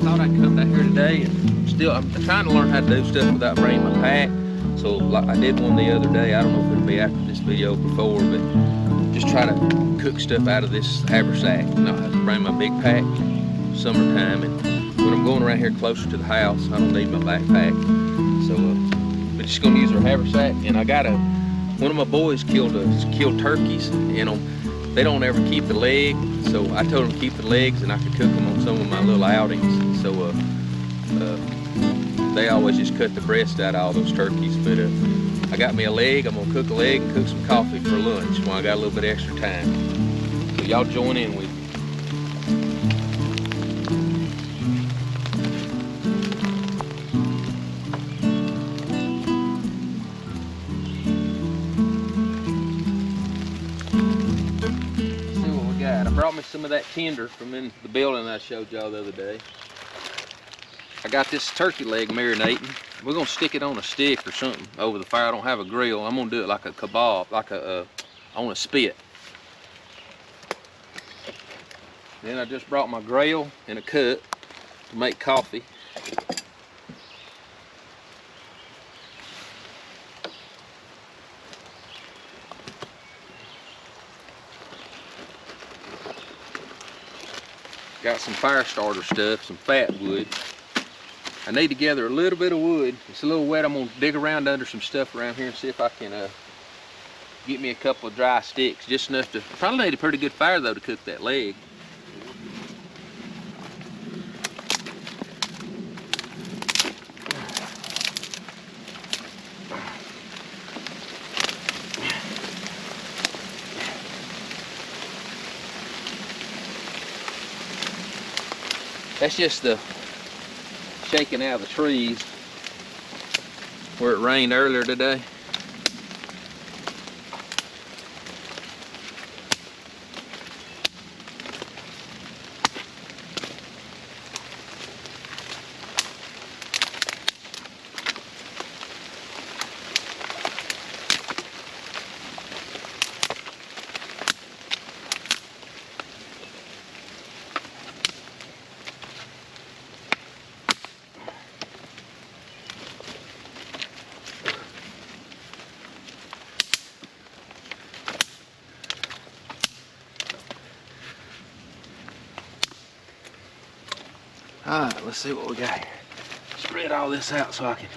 thought I'd come down here today, and I'm trying to learn how to do stuff without bringing my pack. So like I did one the other day. I don't know if it'll be after this video or before, but just try to cook stuff out of this haversack. Not have to bring my big pack summertime, and when I'm going around here closer to the house, I don't need my backpack. So we're just gonna use our haversack. And I got one of my boys killed turkeys, and they don't ever keep the leg, so I told him to keep the legs and I could cook them on some of my little outings. So they always just cut the breast out of all those turkeys, but I got me a leg. I'm gonna cook a leg and cook some coffee for lunch when I got a little bit extra time. So y'all join in with me. I brought me some of that tinder from in the building I showed y'all the other day. I got this turkey leg marinating. We're gonna stick it on a stick or something over the fire. I don't have a grill. I'm gonna do it like a kebab, like on a spit. Then I just brought my grill and a cup to make coffee. Got some fire starter stuff, some fat wood. I need to gather a little bit of wood. It's a little wet. I'm gonna dig around under some stuff around here and see if I can get me a couple of dry sticks, just enough to, probably need a pretty good fire though to cook that leg. That's just the shaking out of the trees where it rained earlier today. Alright, let's see what we got here. Spread all this out so I can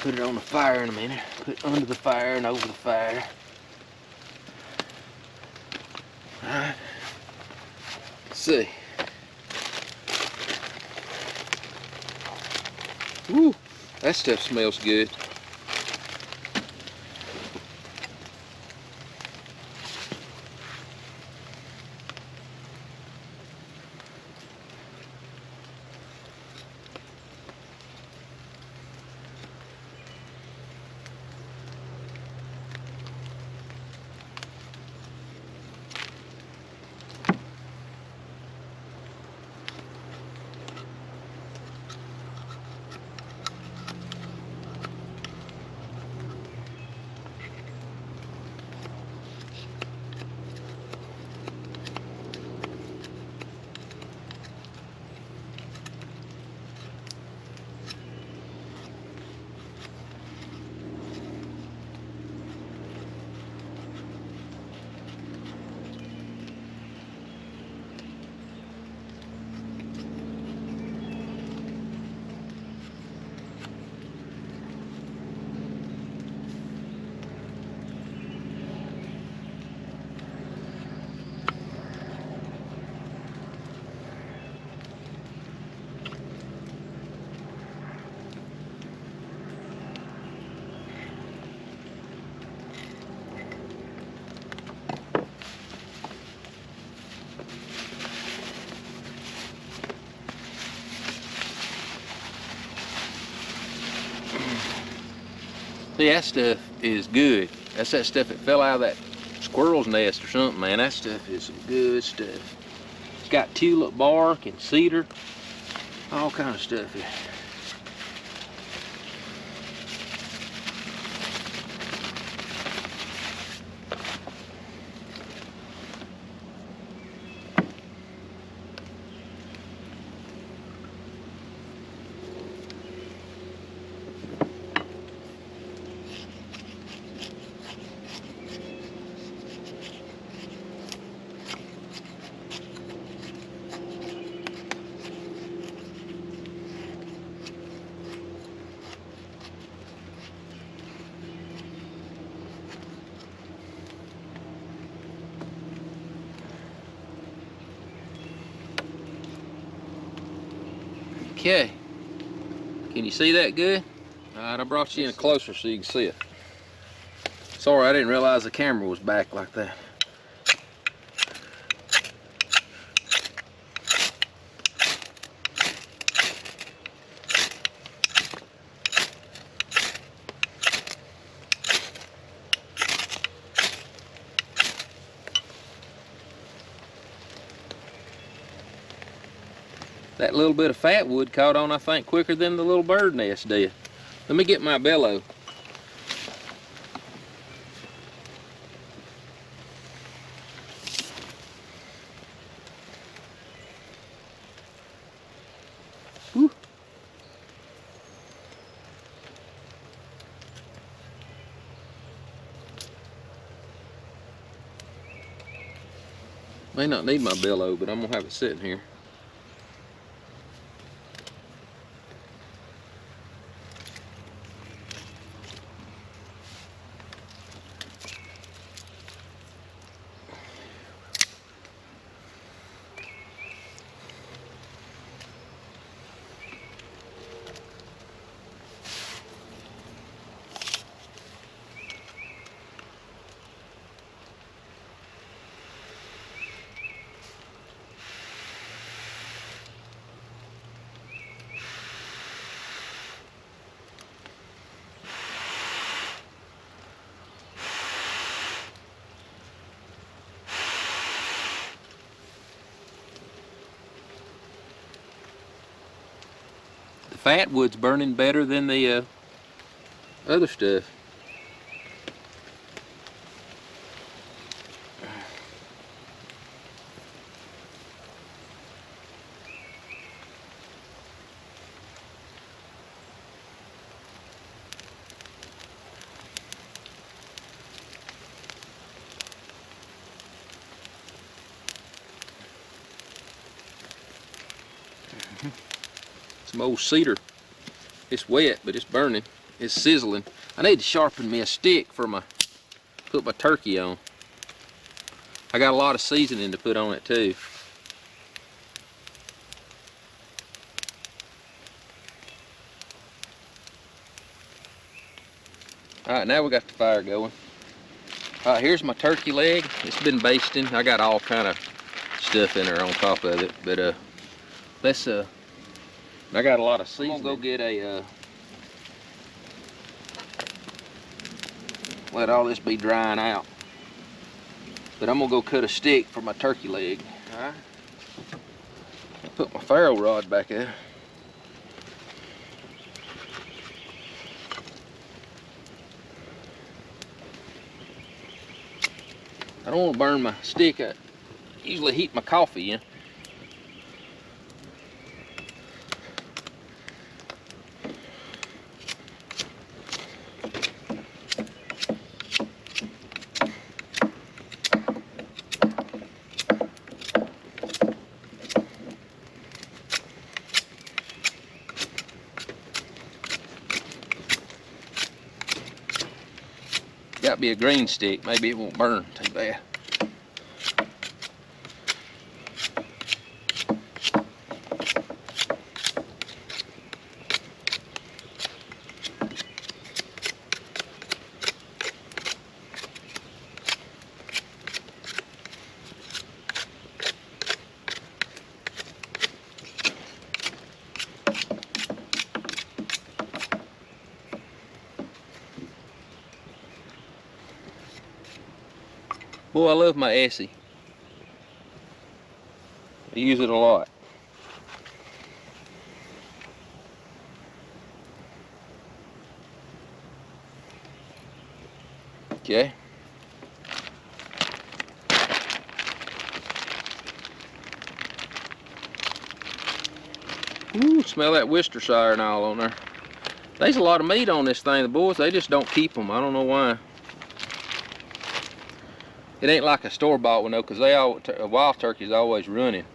put it on the fire in a minute. Put it under the fire and over the fire. Alright. Let's see. Woo! That stuff smells good. See, that stuff is good. That's that stuff that fell out of that squirrel's nest or something, man. That stuff is some good stuff. It's got tulip bark and cedar, all kind of stuff here. Okay. Can you see that good? All right, I brought you in closer so you can see it. Sorry, I didn't realize the camera was back like that. That little bit of fat wood caught on, I think, quicker than the little bird nest did. Let me get my bellow. Whew. May not need my bellow, but I'm gonna have it sitting here. The fat wood's burning better than the other stuff. Some old cedar. It's wet, but it's burning. It's sizzling. I need to sharpen me a stick for put my turkey on. I got a lot of seasoning to put on it too. Alright, now we got the fire going. Alright, here's my turkey leg. It's been basting. I got all kind of stuff in there on top of it, but let's I got a lot of seasoning. I'm gonna go get a let all this be drying out. But I'm gonna go cut a stick for my turkey leg. Alright. Put my ferro rod back there. I don't want to burn my stick. I usually heat my coffee in. Got to be a green stick, maybe it won't burn too bad. Boy, I love my Essie. I use it a lot. Okay. Ooh, smell that Worcestershire and all on there. There's a lot of meat on this thing. The boys, they just don't keep them. I don't know why. It ain't like a store-bought one though, because a wild turkey's always running.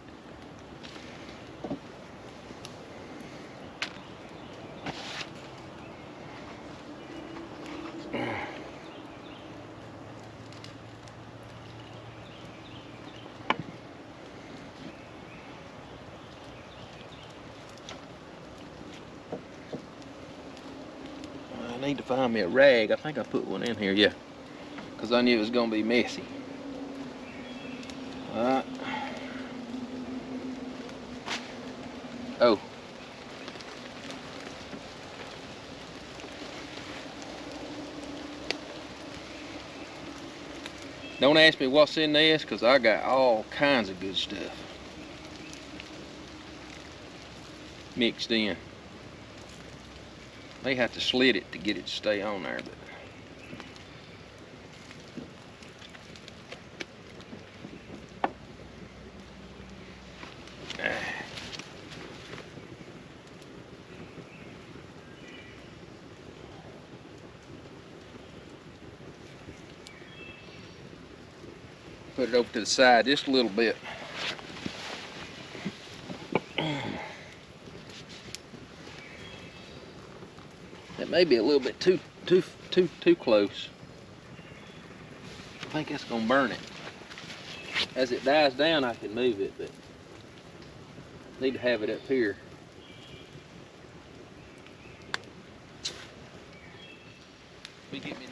need to find me a rag. I think I put one in here, yeah. Because I knew it was going to be messy. Alright. Oh. Don't ask me what's in this, because I got all kinds of good stuff mixed in. May have to slit it to get it to stay on there, but put it over to the side just a little bit. That may be a little bit too close. I think that's gonna burn it. As it dies down, I can move it, but need to have it up here. Let me get me.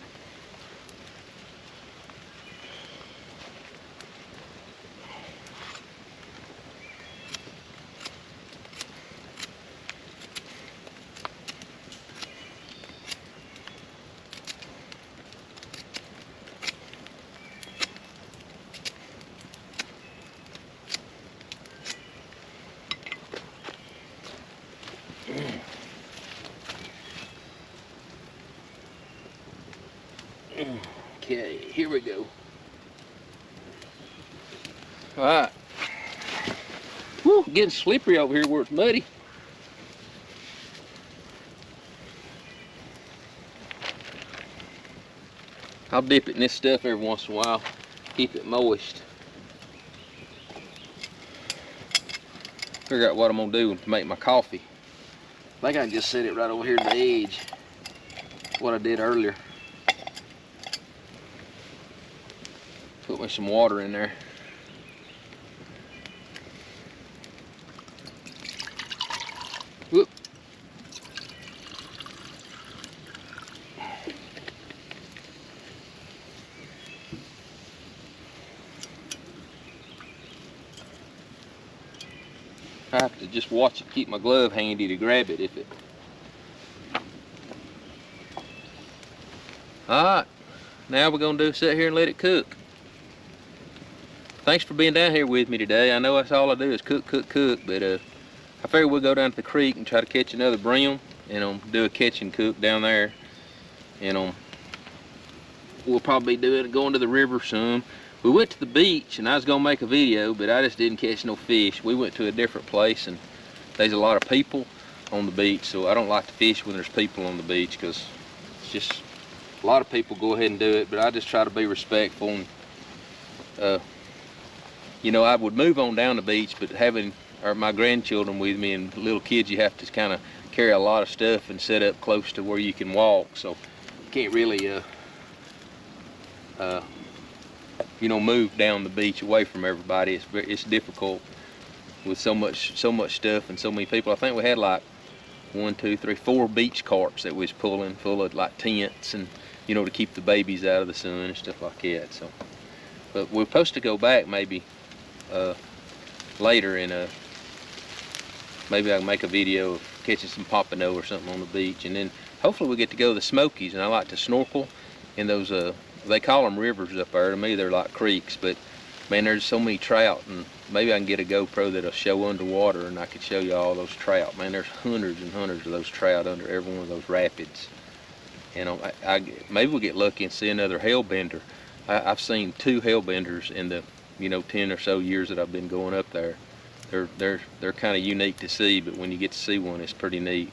Okay, here we go. All right. Woo, getting slippery over here where it's muddy. I'll dip it in this stuff every once in a while, keep it moist. Figure out what I'm gonna do to make my coffee. I think I can just set it right over here to the edge. What I did earlier. Put me some water in there. Whoop. I have to just watch it, keep my glove handy to grab it if it. Alright, now we're gonna sit here and let it cook. Thanks for being down here with me today. I know that's all I do is cook, but I figure we'll go down to the creek and try to catch another brim and do a catch and cook down there. And we'll probably be going to the river some. We went to the beach and I was gonna make a video, but I just didn't catch no fish. We went to a different place and there's a lot of people on the beach, so I don't like to fish when there's people on the beach because it's just a lot of people go ahead and do it, but I just try to be respectful and you know, I would move on down the beach, but having my grandchildren with me and little kids, you have to kind of carry a lot of stuff and set up close to where you can walk, so you can't really you know, move down the beach away from everybody. It's difficult with so much stuff and so many people. I think we had like 1, 2, 3, 4 beach carts that we was pulling full of like tents and, you know, to keep the babies out of the sun and stuff like that. So, but we're supposed to go back maybe later and maybe I can make a video of catching some pompano or something on the beach, and then hopefully we get to go to the Smokies. And I like to snorkel in those they call them rivers up there. To me they're like creeks, but man, there's so many trout, and maybe I can get a GoPro that'll show underwater and I could show you all those trout. Man, there's hundreds and hundreds of those trout under every one of those rapids. And maybe we'll get lucky and see another hellbender. I've seen 2 hellbenders in the 10 or so years that I've been going up there. They're kind of unique to see, but when you get to see one, it's pretty neat.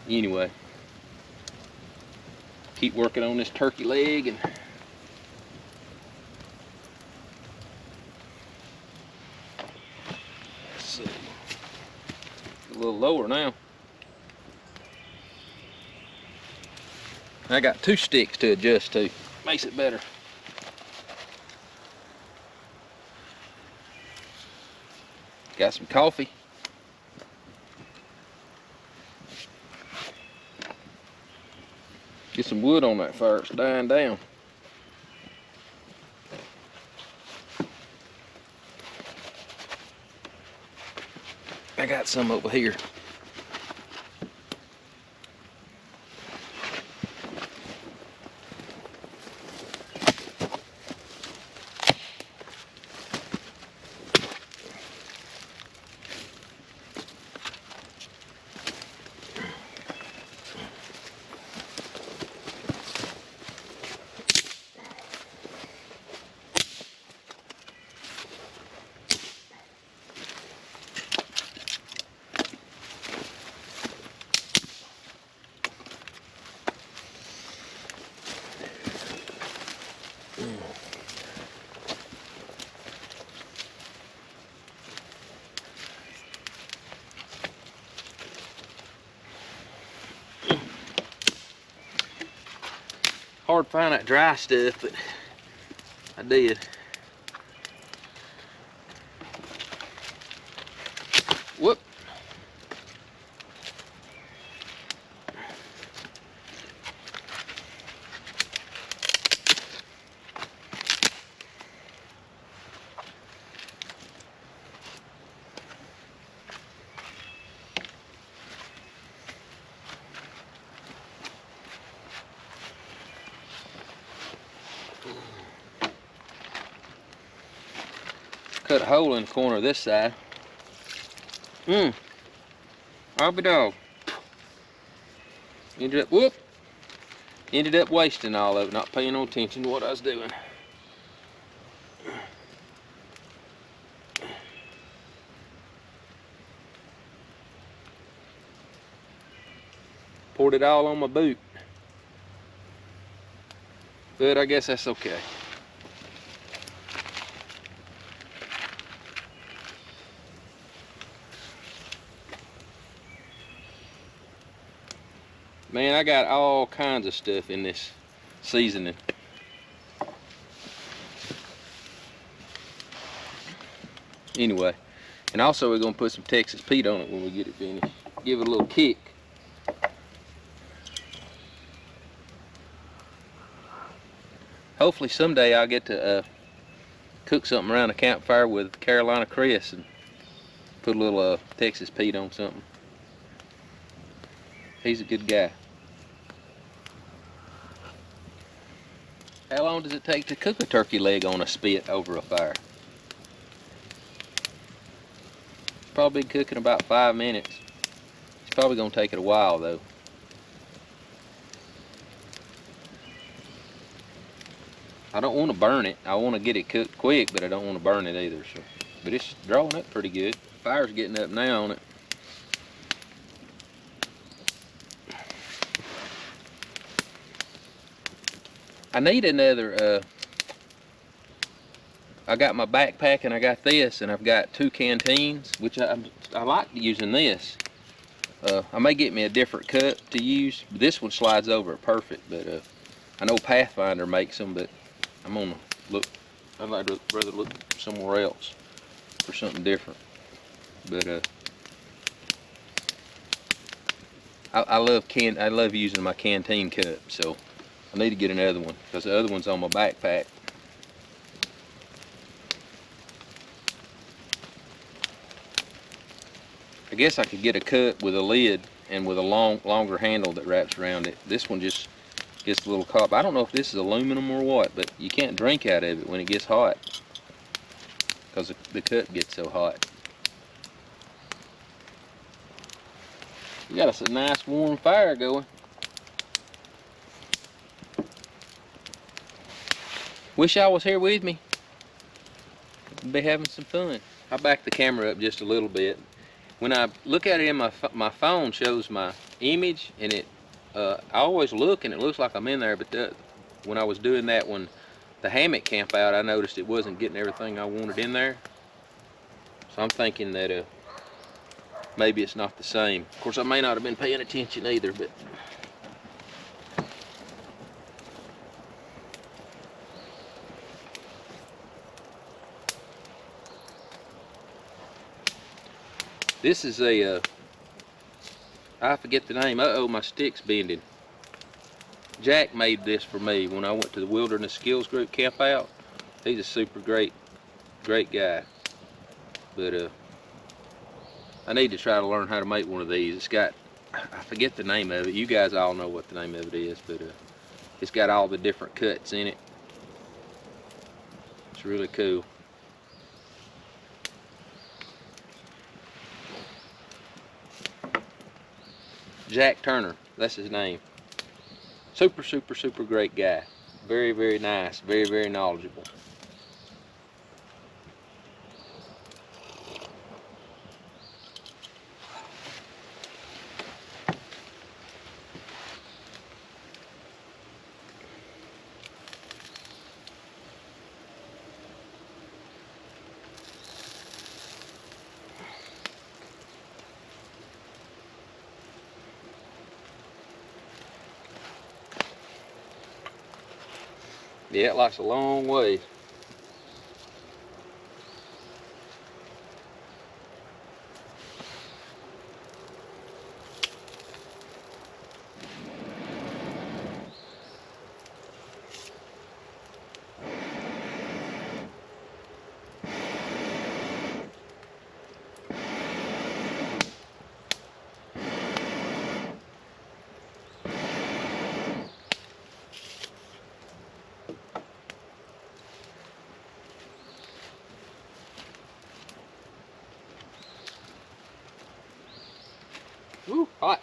Anyway, keep working on this turkey leg, and let's see, a little lower now. I got 2 sticks to adjust to. Makes it better. Got some coffee. Get some wood on that fire, it's dying down. I got some over here. Hard to find that dry stuff, but I did. Whoop. Cut a hole in the corner of this side. I'll be dog. Ended up wasting all of it, not paying no attention to what I was doing. Poured it all on my boot. But I guess that's okay. Man, I got all kinds of stuff in this seasoning. Anyway, and also we're gonna put some Texas Pete on it when we get it finished. Give it a little kick. Hopefully someday I'll get to cook something around a campfire with Carolina Cress and put a little Texas Pete on something. He's a good guy. How long does it take to cook a turkey leg on a spit over a fire? Probably cooking about 5 minutes. It's probably gonna take it a while though. I don't want to burn it. I want to get it cooked quick, but I don't want to burn it either. So, but it's drawing up pretty good. Fire's getting up now on it. I need another, I got my backpack and I got this, and I've got 2 canteens, which I like using this. I may get me a different cup to use. This one slides over it perfect, but I know Pathfinder makes them, but I'm gonna look, I'd like to rather look somewhere else for something different. But I love using my canteen cup, so I need to get another one because the other one's on my backpack. I guess I could get a cup with a lid and with a longer handle that wraps around it. This one just gets a little copper. I don't know if this is aluminum or what, but you can't drink out of it when it gets hot because the cup gets so hot. You got us a nice warm fire going. Wish I was here with me. I'd be having some fun. I back the camera up just a little bit. When I look at it in my phone shows my image, and it I always look and it looks like I'm in there, but when I was doing that one, the hammock camp out, I noticed it wasn't getting everything I wanted in there. So I'm thinking that maybe it's not the same. Of course, I may not have been paying attention either, but this is a, I forget the name. Uh-oh, my stick's bending. Jack made this for me when I went to the Wilderness Skills Group camp out. He's a super great guy. But I need to try to learn how to make one of these. It's got, I forget the name of it. You guys all know what the name of it is, but it's got all the different cuts in it. It's really cool. Jack Turner, that's his name. Super great guy. Very nice, very knowledgeable. Yeah, it likes a long way. Woo, hot.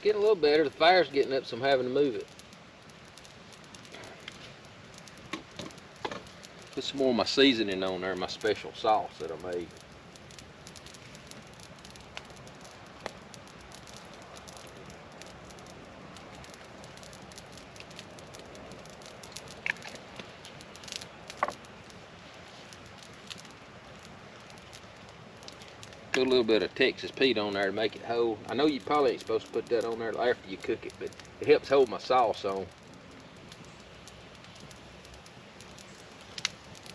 It's getting a little better. The fire's getting up, so I'm having to move it. Put some more of my seasoning on there, my special sauce that I made. Put a little bit of Texas Pete on there to make it hold. I know you probably ain't supposed to put that on there after you cook it, but it helps hold my sauce on.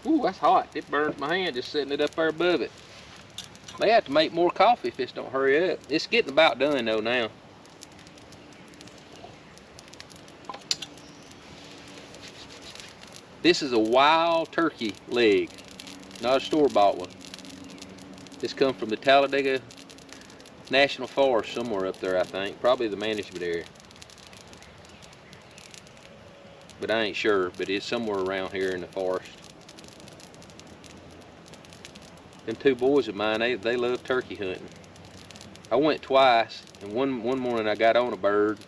Ooh, that's hot. It burns my hand just setting it up there above it. May have to make more coffee if this don't hurry up. It's getting about done though now. This is a wild turkey leg, not a store-bought one. This comes from the Talladega National Forest somewhere up there, I think. Probably the management area. But I ain't sure, but it's somewhere around here in the forest. Them two boys of mine, they love turkey hunting. I went twice, and one morning I got on a bird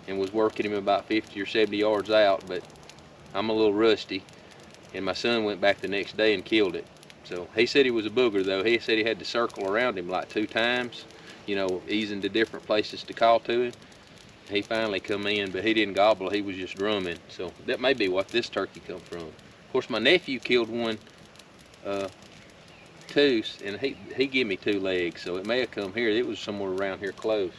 and was working him about 50 or 70 yards out, but I'm a little rusty, and my son went back the next day and killed it. So he said he was a booger though. He said he had to circle around him like 2 times, you know, easing to different places to call to him. He finally come in, but he didn't gobble, he was just drumming. So that may be what this turkey come from. Of course, my nephew killed one too, and he gave me 2 legs, so it may have come here. It was somewhere around here close.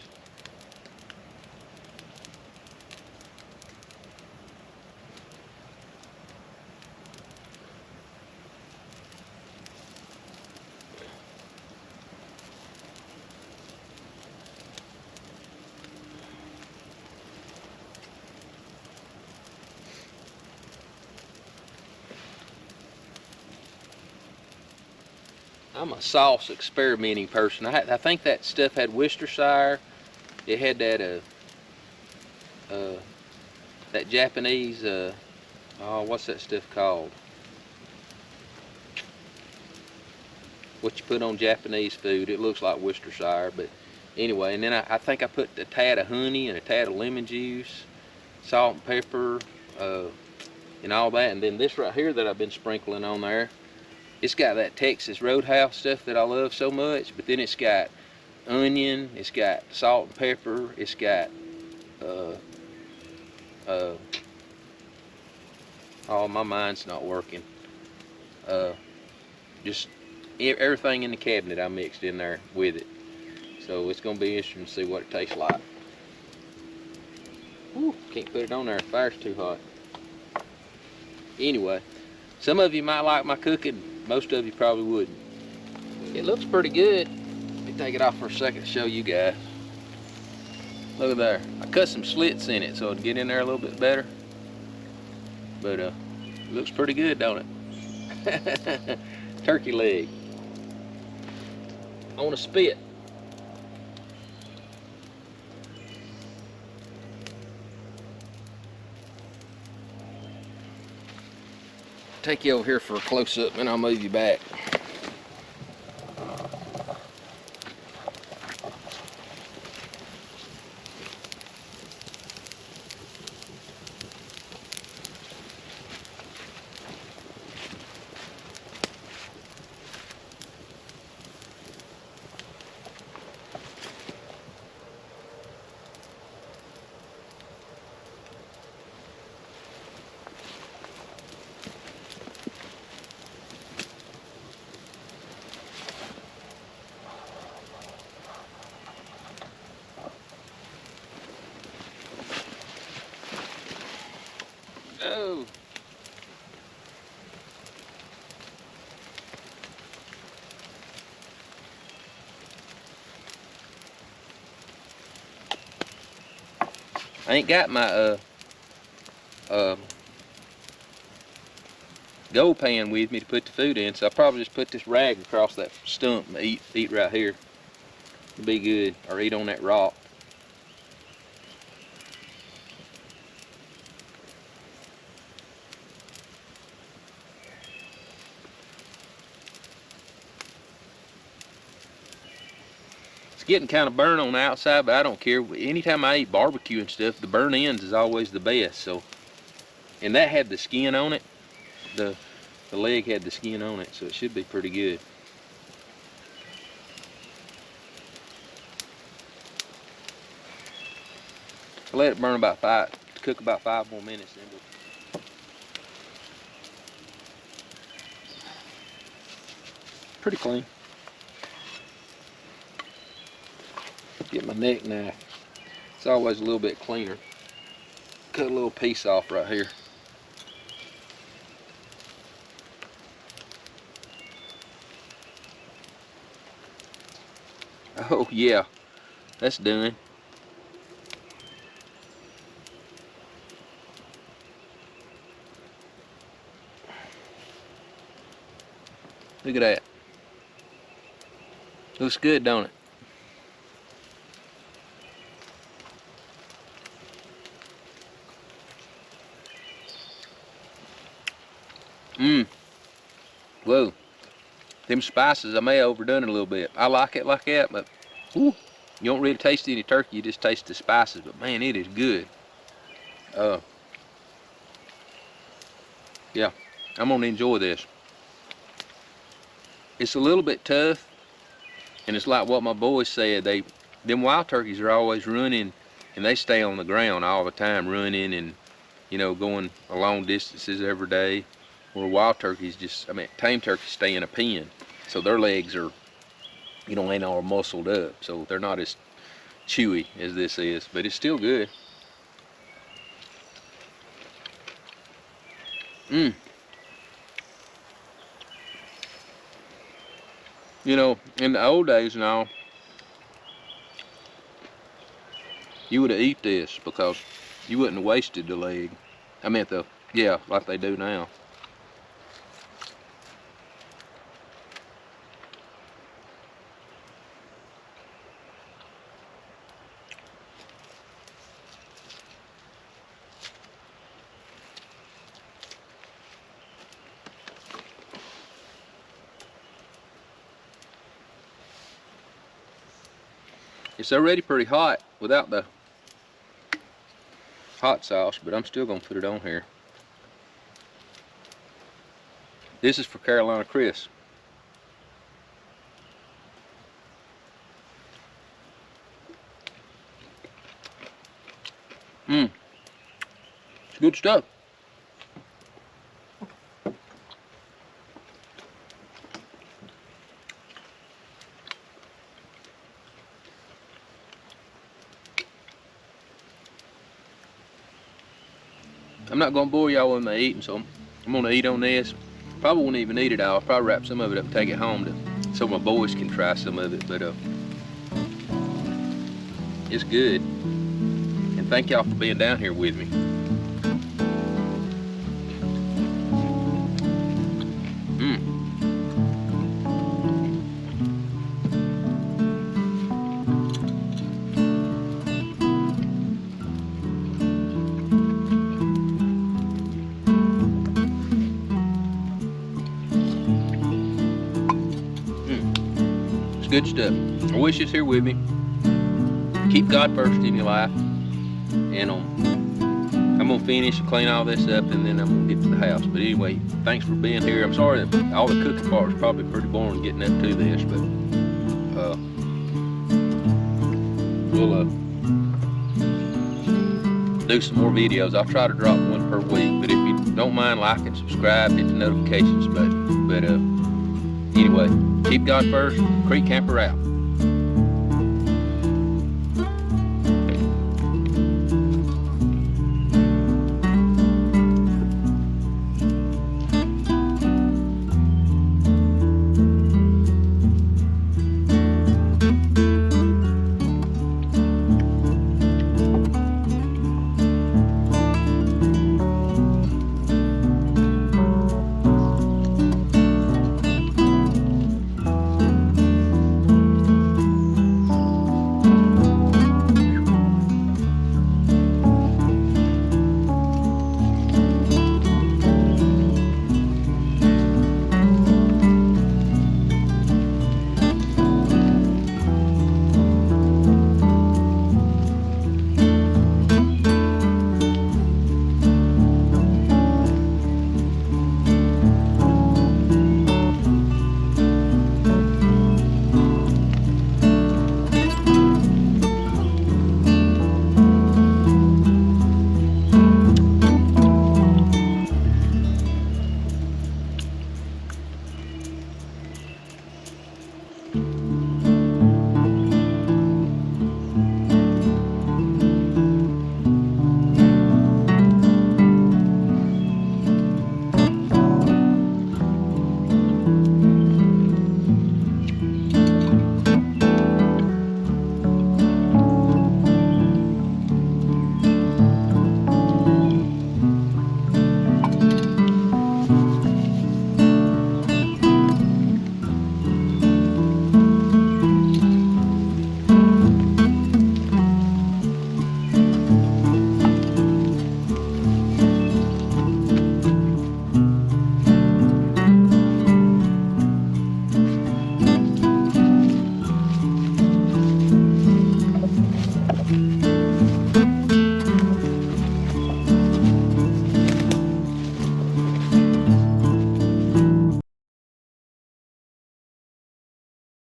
I'm a sauce experimenting person. I think that stuff had Worcestershire. It had that Japanese, oh, what's that stuff called? What you put on Japanese food. It looks like Worcestershire, but anyway. And then I think I put a tad of honey and a tad of lemon juice, salt and pepper, and all that. And then this right here that I've been sprinkling on there, it's got that Texas Roadhouse stuff that I love so much, but then it's got onion, it's got salt and pepper, it's got oh, my mind's not working. Just everything in the cabinet I mixed in there with it. So it's gonna be interesting to see what it tastes like. Whew, can't put it on there, the fire's too hot. Anyway, some of you might like my cooking, most of you probably wouldn't. It looks pretty good. Let me take it off for a second to show you guys. Look at there. I cut some slits in it so it'll get in there a little bit better. But it looks pretty good, don't it? Turkey leg on a spit. Take you over here for a close-up and I'll move you back. Oh. I ain't got my gold pan with me to put the food in, so I'll probably just put this rag across that stump and eat right here. It'll be good, or eat on that rock. It's getting kind of burnt on the outside, but I don't care. Anytime I eat barbecue and stuff, the burnt ends is always the best. So, and that had the skin on it. The leg had the skin on it, so it should be pretty good. I let it burn cook about 5 more minutes. Then pretty clean. Get my neck knife. It's always a little bit cleaner. Cut a little piece off right here. Oh yeah, that's done. Look at that. Looks good, don't it? Whoa. Them spices, I may have overdone it a little bit. I like it like that, but whew, you don't really taste any turkey, you just taste the spices. But man, it is good. Yeah, I'm gonna enjoy this. It's a little bit tough, and it's like what my boys said. Them wild turkeys are always running, and they stay on the ground all the time, running and, you know, going a long distances every day. Where wild turkeys tame turkeys stay in a pen, so their legs are, you know, ain't all muscled up, so they're not as chewy as this is, but it's still good. You know, in the old days now, you would have eat this because you wouldn't have wasted the leg. I meant like they do now. It's already pretty hot without the hot sauce, but I'm still gonna put it on here. This is for Carolina Chris. It's good stuff. I'm not gonna bore y'all with my eating, so I'm gonna eat on this. Probably won't even eat it all. I'll probably wrap some of it up and take it home so my boys can try some of it. But it's good. And thank y'all for being down here with me. Good stuff. I wish you was here with me. Keep God first in your life. And I'm gonna finish and clean all this up, and then I'm gonna get to the house. But anyway, thanks for being here. I'm sorry that all the cooking part is probably pretty boring getting up to this, but we'll do some more videos. I'll try to drop one per week. But if you don't mind liking, subscribe, hit the notifications button. But anyway, keep God first. Creek Camper out.